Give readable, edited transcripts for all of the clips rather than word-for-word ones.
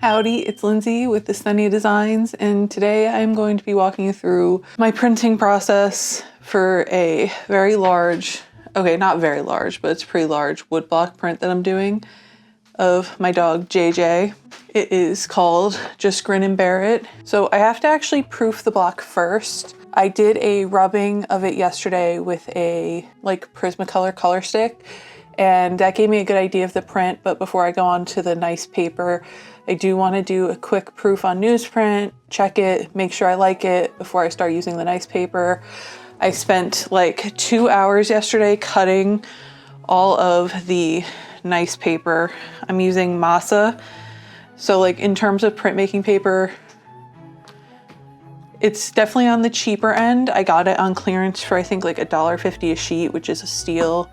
Howdy, it's Lindsay with Asthenia Designs, and today I'm going to be walking you through my printing process for a very large, okay, not very large, but it's a pretty large woodblock print that I'm doing of my dog JJ. It is called Just Grin and Bear It. So I have to actually proof the block first. I did a rubbing of it yesterday with a Prismacolor color stick, and that gave me a good idea of the print. But before I go on to the nice paper, I do want to do a quick proof on newsprint, check it, make sure I like it before I start using the nice paper. I spent like 2 hours yesterday cutting all of the nice paper. I'm using Masa. So like in terms of printmaking paper, it's definitely on the cheaper end. I got it on clearance for I think like $1.50 a sheet, which is a steal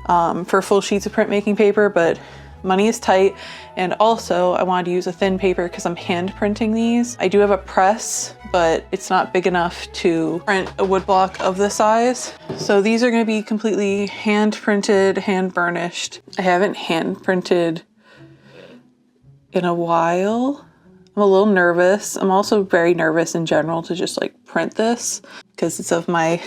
for full sheets of printmaking paper, but money is tight. And also I wanted to use a thin paper because I'm hand printing these. I do have a press, but it's not big enough to print a woodblock of this size. So these are going to be completely hand printed, hand burnished. I haven't hand printed in a while. I'm a little nervous. I'm also very nervous in general to just like print this because it's of my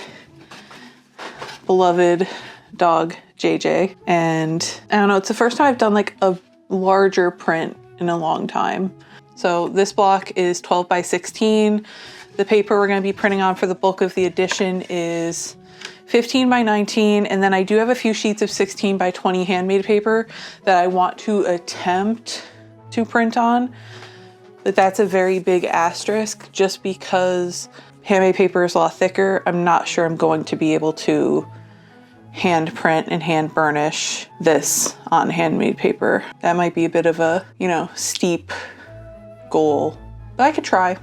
beloved dog JJ, and I don't know, it's the first time I've done like a larger print in a long time. So this block is 12 by 16. The paper we're going to be printing on for the bulk of the edition is 15 by 19, and then I do have a few sheets of 16 by 20 handmade paper that I want to attempt to print on, but that's a very big asterisk just because handmade paper is a lot thicker. I'm not sure I'm going to be able to hand print and hand burnish this on handmade paper. That might be a bit of a, steep goal, but I could try.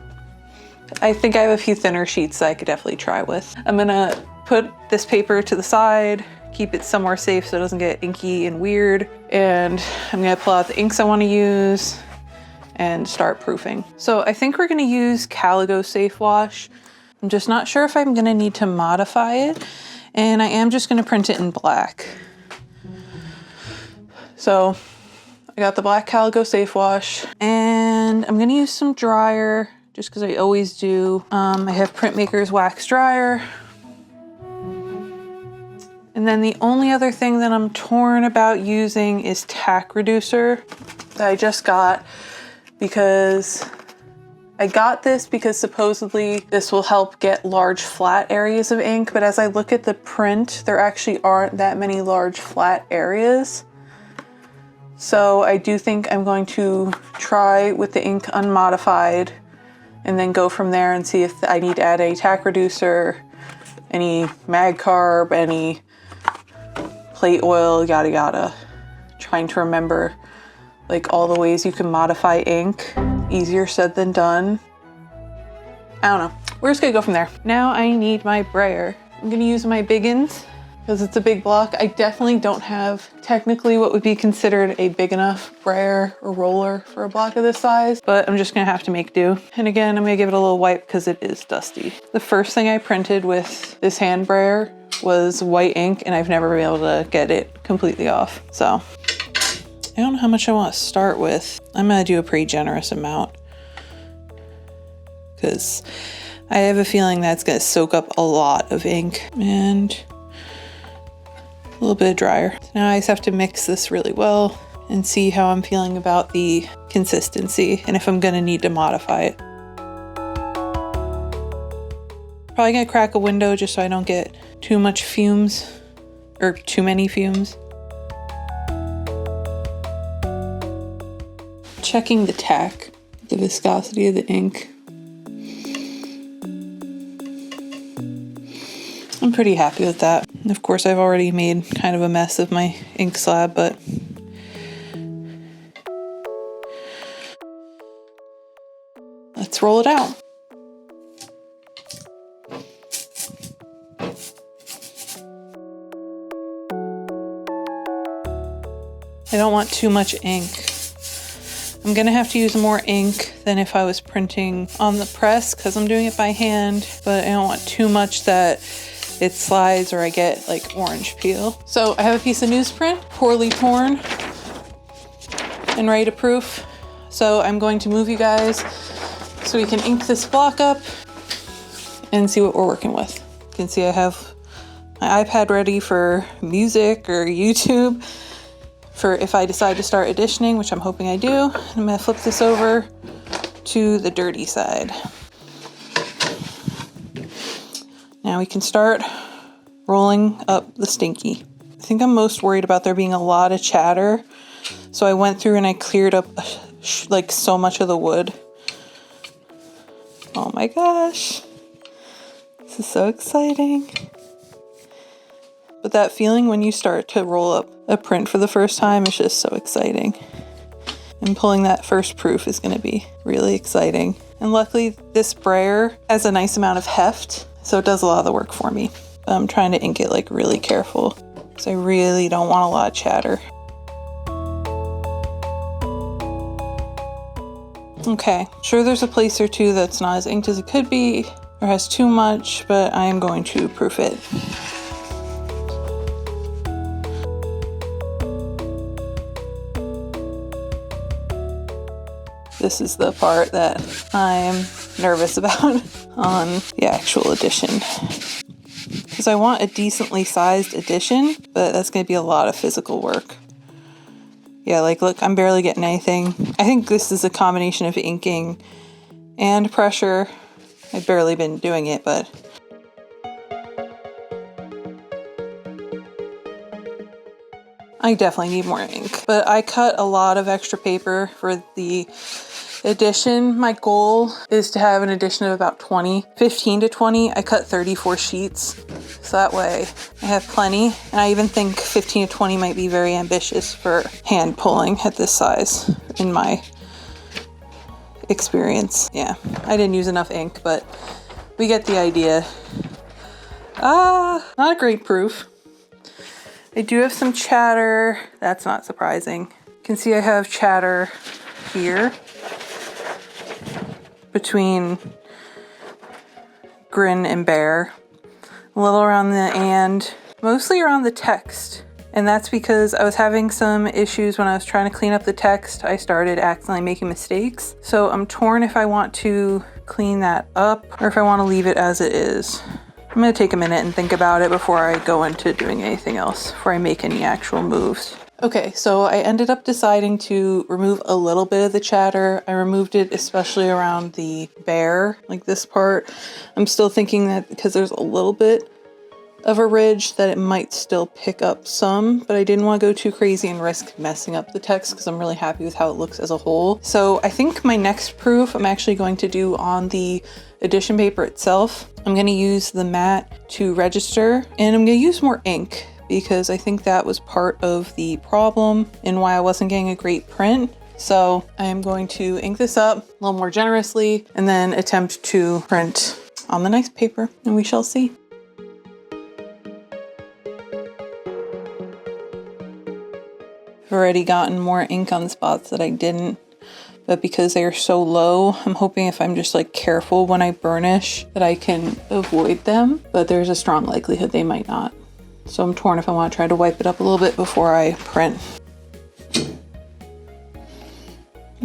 I think I have a few thinner sheets that I could definitely try with. I'm gonna put this paper to the side, keep it somewhere safe so it doesn't get inky and weird, and I'm gonna pull out the inks I want to use and start proofing. So I think we're gonna use Caligo Safe Wash. I'm just not sure if I'm gonna need to modify it, and I am just gonna print it in black. So I got the black Caligo Safe Wash, and I'm gonna use some dryer just because I always do. I have Printmaker's wax dryer. And then the only other thing that I'm torn about using is tack reducer that I just got, because I got this because supposedly this will help get large flat areas of ink, but as I look at the print, there actually aren't that many large flat areas. So I do think I'm going to try with the ink unmodified and then go from there and see if I need to add any tack reducer, any mag carb, any plate oil, yada yada. Trying to remember like all the ways you can modify ink. Easier said than done. I don't know. We're just gonna go from there. Now I need my brayer. I'm gonna use my Biggins because it's a big block. I definitely don't have technically what would be considered a big enough brayer or roller for a block of this size, but I'm just gonna have to make do. And again, I'm gonna give it a little wipe because it is dusty. The first thing I printed with this hand brayer was white ink, and I've never been able to get it completely off. So I don't know how much I want to start with. I'm gonna do a pretty generous amount because I have a feeling that's gonna soak up a lot of ink, and a little bit of dryer. So now I just have to mix this really well and see how I'm feeling about the consistency and if I'm gonna need to modify it. Probably gonna crack a window just so I don't get too much fumes or too many fumes. Checking the tack, the viscosity of the ink. I'm pretty happy with that. And of course, I've already made kind of a mess of my ink slab, but let's roll it out. I don't want too much ink. I'm gonna have to use more ink than if I was printing on the press because I'm doing it by hand, but I don't want too much that it slides or I get like orange peel. So I have a piece of newsprint, poorly torn and ready to proof. So I'm going to move you guys so we can ink this block up and see what we're working with. You can see I have my iPad ready for music or YouTube for if I decide to start editioning, which I'm hoping I do. I'm gonna flip this over to the dirty side. Now we can start rolling up the stinky. I think I'm most worried about there being a lot of chatter. So I went through and I cleared up like so much of the wood. Oh my gosh. This is so exciting. But that feeling when you start to roll up a print for the first time is just so exciting. And pulling that first proof is going to be really exciting. And luckily this sprayer has a nice amount of heft, so it does a lot of the work for me. But I'm trying to ink it like really careful because I really don't want a lot of chatter. Okay, sure there's a place or two that's not as inked as it could be or has too much, but I am going to proof it. This is the part that I'm nervous about on the actual edition. Because I want a decently sized edition, but that's going to be a lot of physical work. Yeah, like look, I'm barely getting anything. I think this is a combination of inking and pressure. I've barely been doing it, but I definitely need more ink. But I cut a lot of extra paper for the edition. My goal is to have an edition of about 15 to 20. I cut 34 sheets. So that way I have plenty. And I even think 15 to 20 might be very ambitious for hand pulling at this size in my experience. Yeah, I didn't use enough ink, but we get the idea. Not a great proof. I do have some chatter. That's not surprising. You can see I have chatter here between grin and bear. A little around the and, mostly around the text. And that's because I was having some issues when I was trying to clean up the text. I started accidentally making mistakes. So I'm torn if I want to clean that up or if I want to leave it as it is. I'm going to take a minute and think about it before I go into doing anything else, before I make any actual moves. Okay, so I ended up deciding to remove a little bit of the chatter. I removed it especially around the bear, like this part. I'm still thinking that because there's a little bit of a ridge that it might still pick up some, but I didn't want to go too crazy and risk messing up the text because I'm really happy with how it looks as a whole. So I think my next proof I'm actually going to do on the edition paper itself. I'm going to use the matte to register, and I'm going to use more ink because I think that was part of the problem and why I wasn't getting a great print. So I am going to ink this up a little more generously and then attempt to print on the nice paper, and we shall see. I've already gotten more ink on the spots that I didn't, but because they are so low, I'm hoping if I'm just like careful when I burnish that I can avoid them, but there's a strong likelihood they might not. So I'm torn if I want to try to wipe it up a little bit before I print.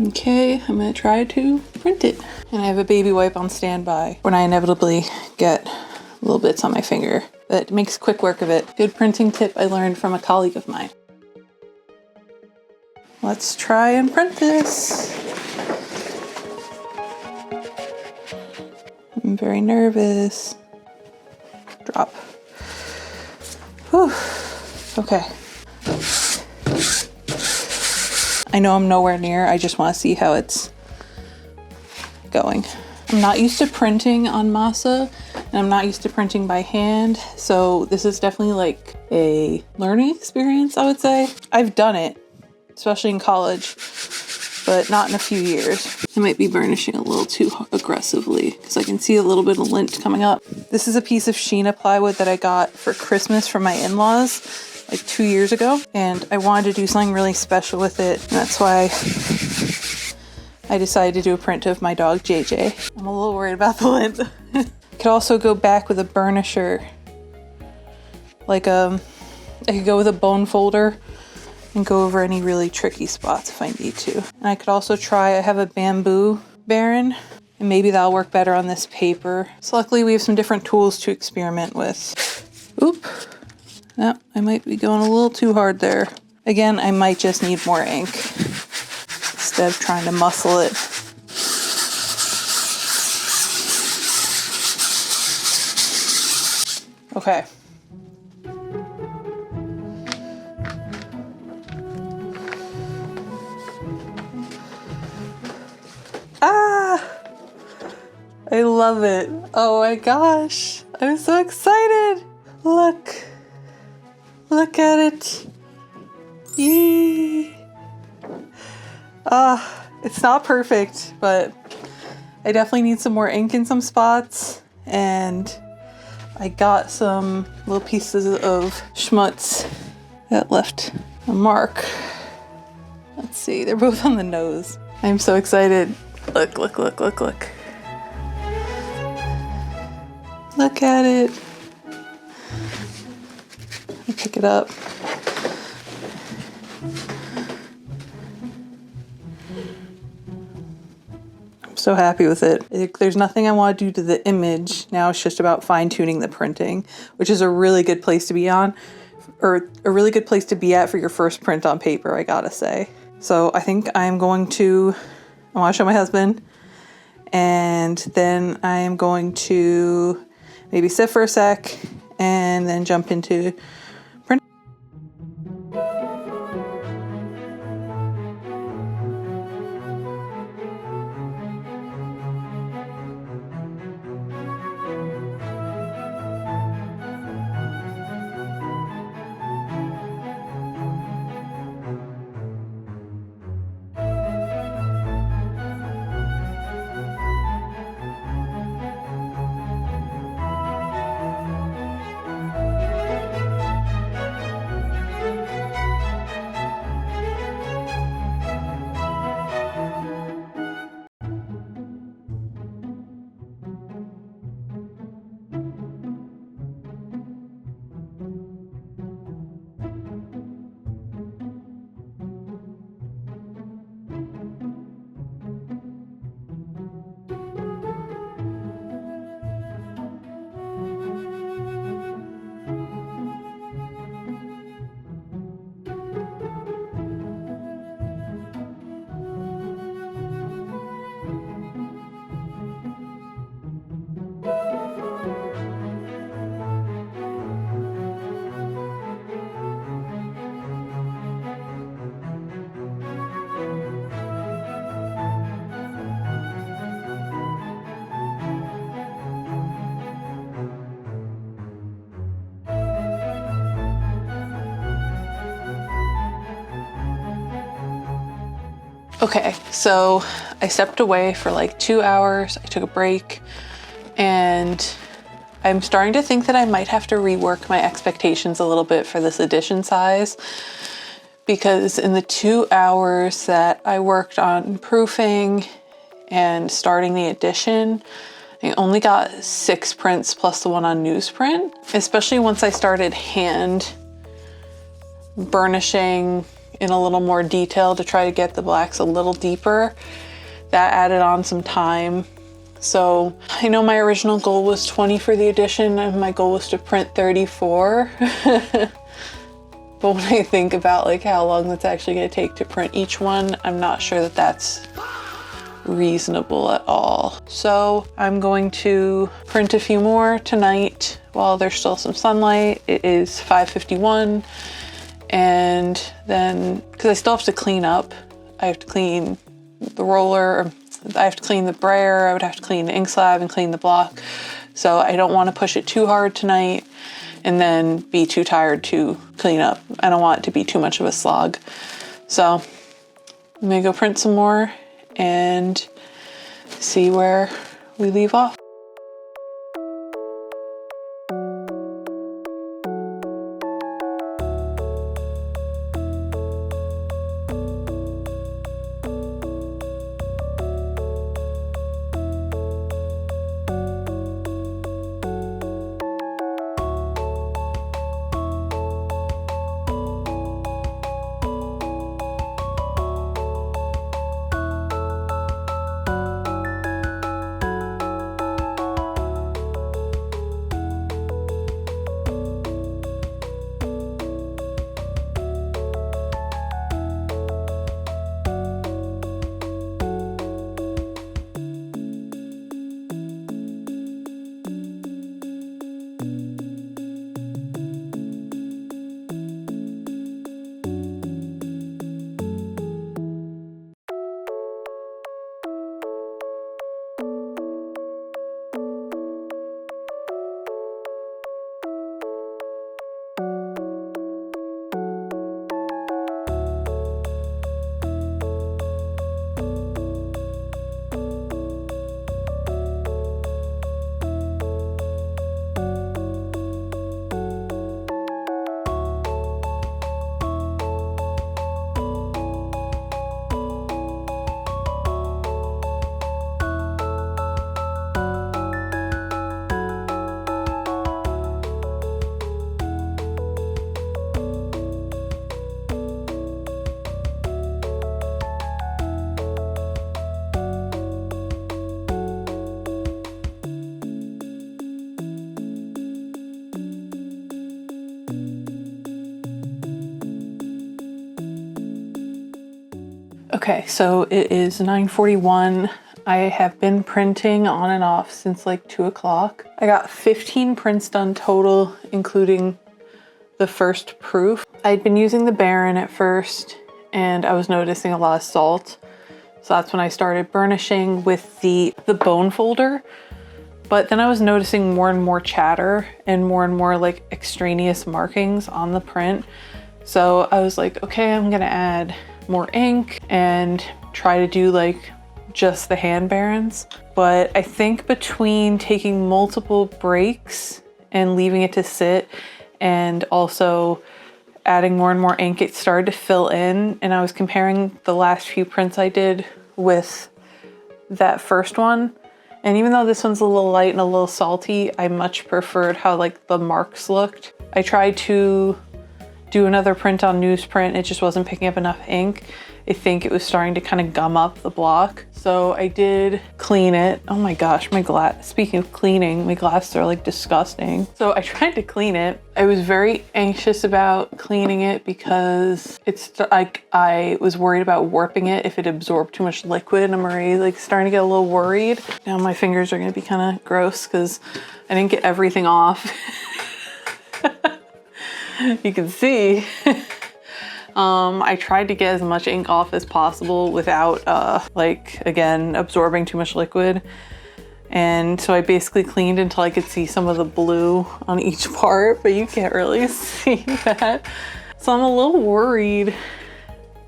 Okay, I'm going to try to print it. And I have a baby wipe on standby when I inevitably get little bits on my finger. That makes quick work of it. Good printing tip I learned from a colleague of mine. Let's try and print this. I'm very nervous. Drop. Whew. Okay. I know I'm nowhere near. I just want to see how it's going. I'm not used to printing on masa, and I'm not used to printing by hand. So this is definitely like a learning experience, I would say. I've done it, especially in college, but not in a few years. I might be burnishing a little too aggressively because I can see a little bit of lint coming up. This is a piece of Sheena plywood that I got for Christmas from my in-laws like 2 years ago, and I wanted to do something really special with it, and that's why I decided to do a print of my dog JJ. I'm a little worried about the lint. I could also go back with a burnisher, like I could go with a bone folder, and go over any really tricky spots if I need to. And I could also try, I have a bamboo Baron, and maybe that'll work better on this paper. So luckily we have some different tools to experiment with. Oop. No, I might be going a little too hard there. Again, I might just need more ink instead of trying to muscle it. Okay. I love it. Oh my gosh. I'm so excited. Look. Look at it. Yee. It's not perfect, but I definitely need some more ink in some spots. And I got some little pieces of schmutz that left a mark. Let's see, they're both on the nose. I'm so excited. Look, look, look, look, look. Look at it. Let me pick it up. I'm so happy with it. There's nothing I want to do to the image. Now it's just about fine-tuning the printing, which is a really good place to be on, or a really good place to be at for your first print on paper, I gotta say. So I think I want to show my husband, and then I am going to maybe sit for a sec and then jump into print. Okay, so I stepped away for like 2 hours. I took a break, and I'm starting to think that I might have to rework my expectations a little bit for this edition size, because in the 2 hours that I worked on proofing and starting the edition, I only got 6 prints plus the one on newsprint, especially once I started hand burnishing in a little more detail to try to get the blacks a little deeper. That added on some time. So I know my original goal was 20 for the edition, and my goal was to print 34. But when I think about like how long that's actually going to take to print each one, I'm not sure that that's reasonable at all. So I'm going to print a few more tonight while there's still some sunlight. It is 5:51. And then, because I still have to clean up, I have to clean the roller, I have to clean the brayer, I would have to clean the ink slab and clean the block. So I don't want to push it too hard tonight and then be too tired to clean up. I don't want it to be too much of a slog. So I'm gonna go print some more and see where we leave off. Okay, so it is 9:41. I have been printing on and off since like 2 o'clock. I got 15 prints done total, including the first proof. I'd been using the Baron at first and I was noticing a lot of salt. So that's when I started burnishing with the bone folder. But then I was noticing more and more chatter and more like extraneous markings on the print. So I was like, okay, I'm gonna add more ink and try to do like just the hand barons. But I think between taking multiple breaks and leaving it to sit and also adding more and more ink, it started to fill in. And I was comparing the last few prints I did with that first one. And even though this one's a little light and a little salty, I much preferred how like the marks looked. I tried to do another print on newsprint. It just wasn't picking up enough ink. I think it was starting to kind of gum up the block. So I did clean it. Oh my gosh, speaking of cleaning, my glasses are like disgusting. So I tried to clean it. I was very anxious about cleaning it because it's like I was worried about warping it if it absorbed too much liquid. I'm already like starting to get a little worried. Now my fingers are gonna be kind of gross because I didn't get everything off. You can see. I tried to get as much ink off as possible without like again absorbing too much liquid, and so I basically cleaned until I could see some of the blue on each part, but you can't really see that. So I'm a little worried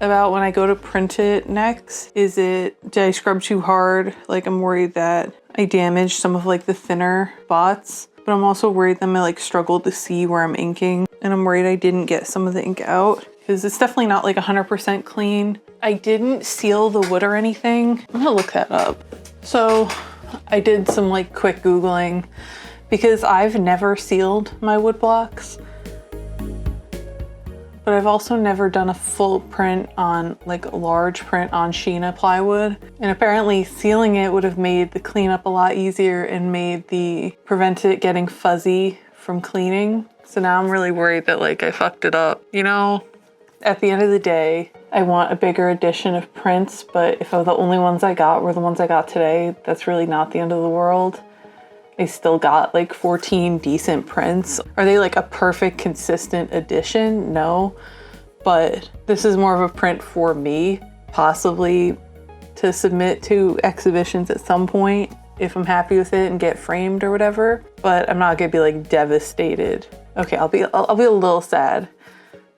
about when I go to print it next. Did I scrub too hard? Like I'm worried that I damaged some of like the thinner spots, but I'm also worried that I like struggled to see where I'm inking, and I'm worried I didn't get some of the ink out because it's definitely not like 100% clean. I didn't seal the wood or anything. I'm gonna look that up. So I did some like quick Googling because I've never sealed my wood blocks, but I've also never done a full print on like a large print on Sheena plywood. And apparently sealing it would have made the cleanup a lot easier and prevented it getting fuzzy from cleaning. So now I'm really worried that like I fucked it up. You know, at the end of the day, I want a bigger edition of prints, but if the only ones I got were the ones I got today, that's really not the end of the world. I still got like 14 decent prints. Are they like a perfect, consistent edition? No, but this is more of a print for me, possibly to submit to exhibitions at some point if I'm happy with it and get framed or whatever, but I'm not gonna be like devastated. Okay, I'll be a little sad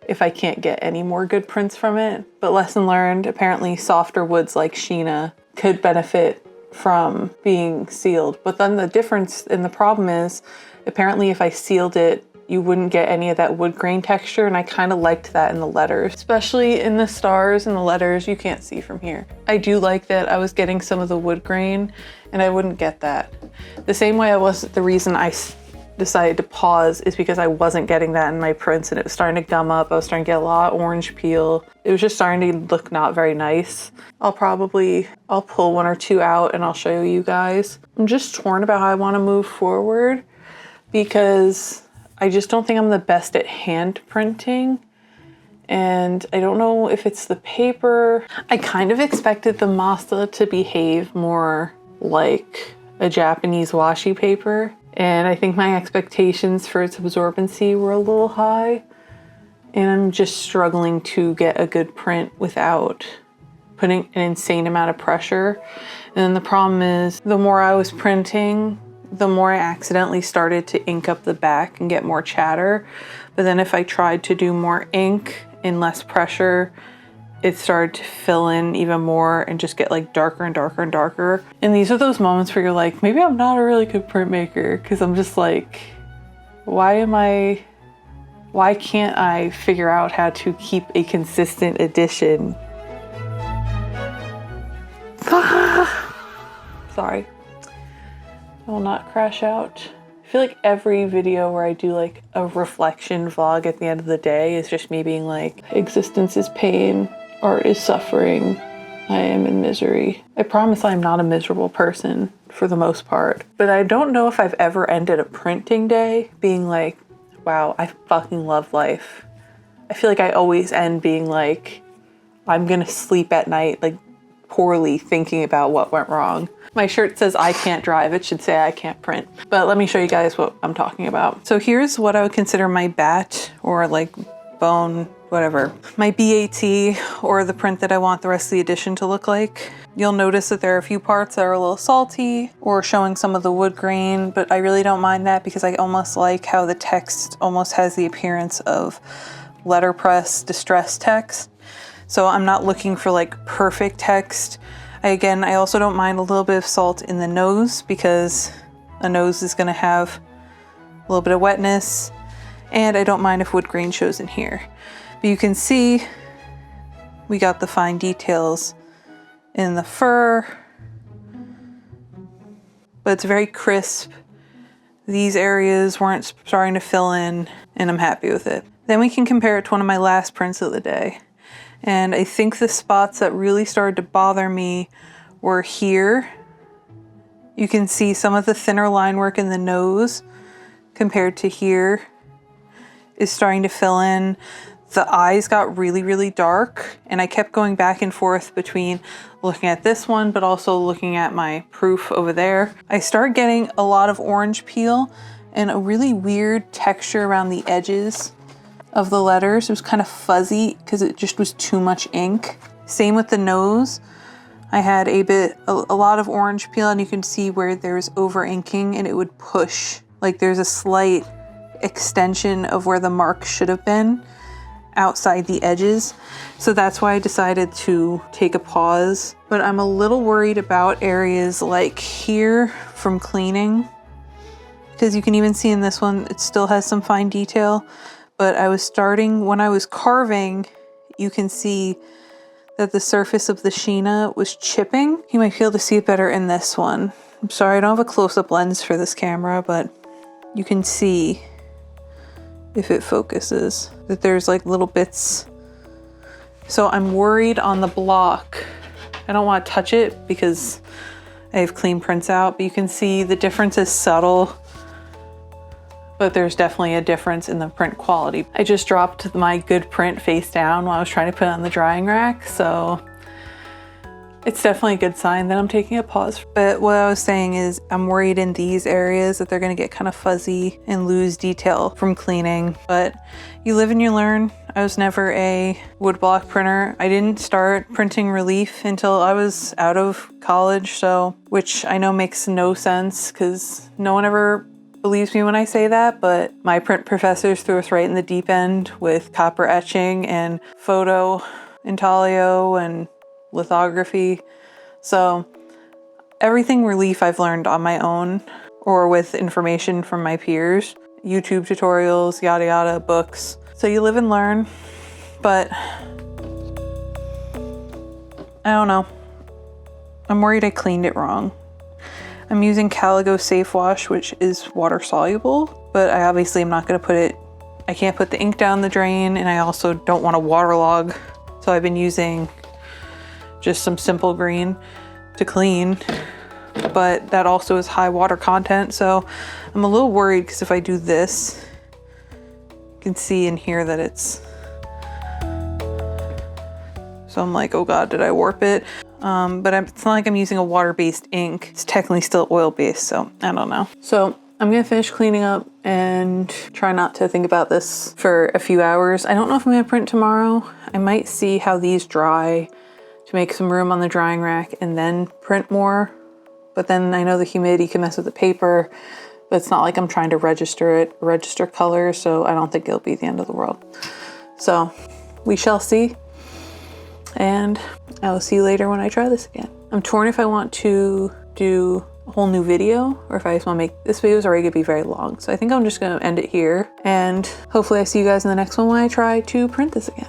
if I can't get any more good prints from it, but lesson learned, apparently softer woods like Sheena could benefit from being sealed. But then the difference and the problem is, apparently if I sealed it, you wouldn't get any of that wood grain texture, and I kind of liked that in the letters, especially in the stars and the letters you can't see from here. I do like that I was getting some of the wood grain, and I wouldn't get that. The same way the reason I decided to pause is because I wasn't getting that in my prints and it was starting to gum up. I was starting to get a lot of orange peel. It was just starting to look not very nice. I'll pull one or two out and I'll show you guys. I'm just torn about how I want to move forward because I just don't think I'm the best at hand printing. And I don't know if it's the paper. I kind of expected the masa to behave more like a Japanese washi paper. And I think my expectations for its absorbency were a little high. And I'm just struggling to get a good print without putting an insane amount of pressure. And then the problem is, the more I was printing, the more I accidentally started to ink up the back and get more chatter. But then if I tried to do more ink and less pressure, it started to fill in even more and just get like darker and darker and darker. And these are those moments where you're like, maybe I'm not a really good printmaker, because I'm just like, why can't I figure out how to keep a consistent edition? Sorry. I will not crash out. I feel like every video where I do like a reflection vlog at the end of the day is just me being like, existence is pain. Art is suffering. I am in misery. I promise I'm not a miserable person for the most part. But I don't know if I've ever ended a printing day being like, wow, I fucking love life. I feel like I always end being like, I'm gonna sleep at night like poorly thinking about what went wrong. My shirt says I can't drive. It should say I can't print. But let me show you guys what I'm talking about. So here's what I would consider my bat or like bone, whatever, my BAT or the print that I want the rest of the edition to look like. You'll notice that there are a few parts that are a little salty or showing some of the wood grain, but I really don't mind that because I almost like how the text almost has the appearance of letterpress distress text. So I'm not looking for like perfect text. I also don't mind a little bit of salt in the nose because a nose is gonna have a little bit of wetness, and I don't mind if wood grain shows in here. But you can see we got the fine details in the fur, but it's very crisp. These areas weren't starting to fill in, and I'm happy with it. Then we can compare it to one of my last prints of the day. And I think the spots that really started to bother me were here. You can see some of the thinner line work in the nose compared to here is starting to fill in. The eyes got really, really dark, and I kept going back and forth between looking at this one, but also looking at my proof over there. I started getting a lot of orange peel and a really weird texture around the edges of the letters. It was kind of fuzzy because it just was too much ink. Same with the nose. I had a lot of orange peel, and you can see where there's over inking and it would push. Like there's a slight extension of where the mark should have been outside the edges. So that's why I decided to take a pause. But I'm a little worried about areas like here from cleaning, because you can even see in this one, it still has some fine detail. But when I was carving, you can see that the surface of the Sheena was chipping. You might be able to see it better in this one. I'm sorry, I don't have a close-up lens for this camera, but you can see, if it focuses, that there's like little bits. So I'm worried on the block. I don't want to touch it because I have clean prints out, but you can see the difference is subtle. But there's definitely a difference in the print quality. I just dropped my good print face down while I was trying to put it on the drying rack, so it's definitely a good sign that I'm taking a pause. But what I was saying is I'm worried in these areas that they're gonna get kind of fuzzy and lose detail from cleaning, but you live and you learn. I was never a woodblock printer. I didn't start printing relief until I was out of college, so, which I know makes no sense because no one ever believes me when I say that, but my print professors threw us right in the deep end with copper etching and photo intaglio and lithography. So everything relief I've learned on my own or with information from my peers, YouTube tutorials, yada yada, books. So you live and learn, but I don't know. I'm worried I cleaned it wrong. I'm using Caligo Safe Wash, which is water soluble, but I obviously am not going to I can't put the ink down the drain, and I also don't want to waterlog. So I've been using just some simple green to clean, but that also is high water content. So I'm a little worried because if I do this, you can see in here that it's, so I'm like, oh God, did I warp it? But it's not like I'm using a water-based ink. It's technically still oil-based, so I don't know. So I'm gonna finish cleaning up and try not to think about this for a few hours. I don't know if I'm gonna print tomorrow. I might see how these dry to make some room on the drying rack and then print more. But then I know the humidity can mess with the paper, but it's not like I'm trying to register color, so I don't think it'll be the end of the world. So we shall see. And I will see you later when I try this again. I'm torn if I want to do a whole new video or if I just want to make this video is already gonna be very long. So I think I'm just gonna end it here, and hopefully I see you guys in the next one when I try to print this again.